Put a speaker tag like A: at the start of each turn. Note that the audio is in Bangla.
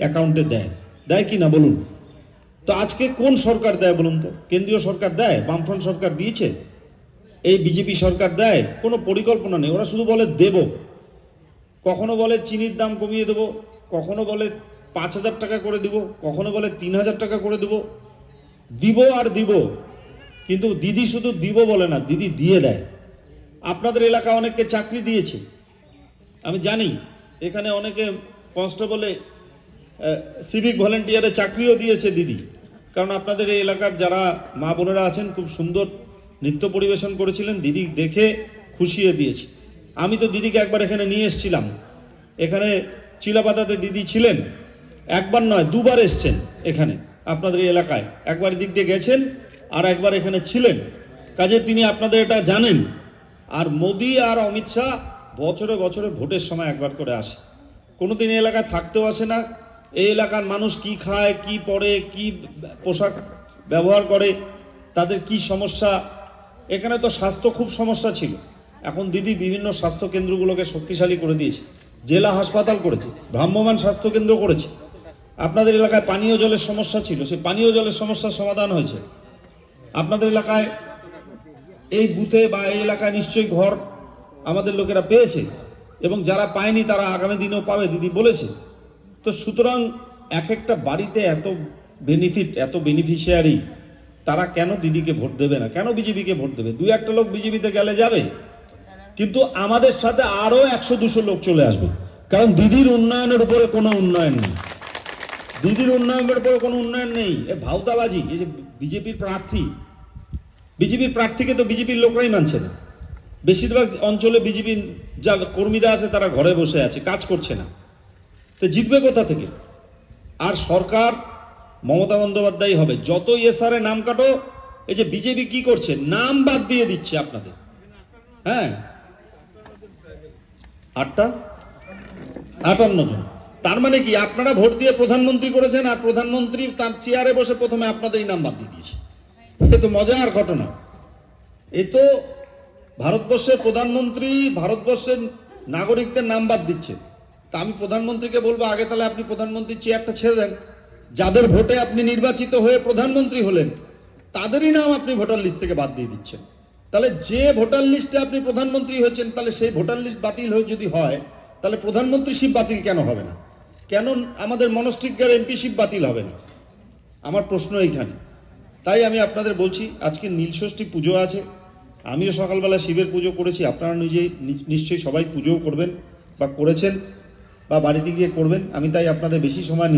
A: অ্যাকাউন্টে দেয়, দেয় কি না বলুন তো? আজকে কোন সরকার দেয় বলুন তো? কেন্দ্রীয় সরকার দেয়? বামফ্রন্ট সরকার দিয়েছে? এই বিজেপি সরকার দেয়? কোনো পরিকল্পনা নেই, ওরা শুধু বলে দেব। কখনো বলে চিনির দাম কমিয়ে দেব, কখনো বলে 5,000 টাকা করে দিব, কখনো বলে 3,000 টাকা করে দেব। দিব আর দিব, কিন্তু দিদি শুধু দিব বলে না, দিদি দিয়ে দেয়। আপনাদের এলাকা অনেককে চাকরি দিয়েছে, আমি জানি। এখানে অনেকে কনস্টেবলে, সিভিক ভলেন্টিয়ারে চাকরিও দিয়েছে দিদি, কারণ আপনাদের এই এলাকার যারা মা বোনেরা আছেন খুব সুন্দর নৃত্য পরিবেশন করেছিলেন, দিদি দেখে খুশিয়ে দিয়েছে। আমি তো দিদিকে একবার এখানে নিয়ে এসেছিলাম, এখানে চিলাপাতাতে দিদি ছিলেন, একবার নয় দুবার এসছেন এখানে আপনাদের এই এলাকায়। একবার দিক দিয়ে গেছেন আর একবার এখানে ছিলেন, কাজে তিনি আপনাদের এটা জানেন। আর মোদি আর অমিত শাহ বছরে বছরে ভোটের সময় একবার করে আসে, কোনোদিন এই এলাকায় থাকতেও আসে না। এই এলাকার মানুষ কি খায়, কি পরে, কি পোশাক ব্যবহার করে, তাদের কি সমস্যা। এখানে তো স্বাস্থ্য খুব সমস্যা ছিল, এখন দিদি বিভিন্ন স্বাস্থ্য কেন্দ্রগুলোকে শক্তিশালী করে দিয়েছে, জেলা হাসপাতাল করেছে, ভ্রাম্যমাণ স্বাস্থ্য কেন্দ্র করেছে। আপনাদের এলাকায় পানীয় জলের সমস্যা ছিল, সেই পানীয় জলের সমস্যার সমাধান হয়েছে। আপনাদের এলাকায় এই বুথে বা এই এলাকায় নিশ্চয়ই ঘর আমাদের লোকেরা পেয়েছে, এবং যারা পায়নি তারা আগামী দিনেও পাবে, দিদি বলেছে। তো সুতরাং এক একটা বাড়িতে এত বেনিফিট, এত বেনিফিশিয়ারি, তারা কেন দিদিকে ভোট দেবে না? কেন বিজেপিকে ভোট দেবে? 2-1টা লোক বিজেপিতে গেলে যাবে, কিন্তু আমাদের সাথে আরো 100-200 লোক চলে আসবে, কারণ দিদির উন্নয়নের উপরে কোনো উন্নয়ন নেই। দিদির উন্নয়নের উপরে কোনো উন্নয়ন নেই, এ ভাউতাবাজি। এই যে বিজেপির প্রার্থীকে তো বিজেপির লোকরাই মানছে না। বেশিরভাগ অঞ্চলে বিজেপির যা কর্মীরা আছে তারা ঘরে বসে আছে, কাজ করছে না, তো জিতবে কোথা থেকে? আর সরকার মমতা বন্দ্যোপাধ্যায় হবে। যত এসআর এ নাম কাটো, এই যে বিজেপি কি করছে, নাম বাদ দিয়ে দিচ্ছে আপনাদের। হ্যাঁ, 58 জন। তার মানে কি, আপনারা ভোট দিয়ে প্রধানমন্ত্রী করেছেন, আর প্রধানমন্ত্রী তার চেয়ারে বসে প্রথমে আপনাদেরই নাম বাদ দিয়ে দিয়েছে। এ তো মজার ঘটনা। এ তো ভারতবর্ষের প্রধানমন্ত্রী ভারতবর্ষের নাগরিকদের নাম বাদ দিচ্ছে। তা আমি প্রধানমন্ত্রীকে বলবো, আগে তাহলে আপনি প্রধানমন্ত্রীর চেয়ারটা ছেড়ে দেন। যাদের ভোটে আপনি নির্বাচিত হয়ে প্রধানমন্ত্রী হলেন, তাদেরই নাম আপনি ভোটার লিস্ট থেকে বাদ দিয়ে দিচ্ছেন। তাহলে যে ভোটার লিস্টে আপনি প্রধানমন্ত্রী হয়েছেন, তাহলে সেই ভোটার লিস্ট বাতিল হয়ে যদি হয়, তাহলে প্রধানমন্ত্রীশিপ বাতিল কেন হবে না? কেন আমাদের মনস্টিকার এমপিশিপ বাতিল হবে না? আমার প্রশ্ন এইখানে। তাই আমি আপনাদের বলছি, আজকে নীলষষ্ঠী পুজো আছে, আমিও সকালবেলা শিবের পুজো করেছি, আপনারা নিজেই নিশ্চয়ই সবাই পুজোও করবেন বা করেছেন বা বাড়িতে গিয়ে করবেন। আমি তাই আপনাদের বেশি সময়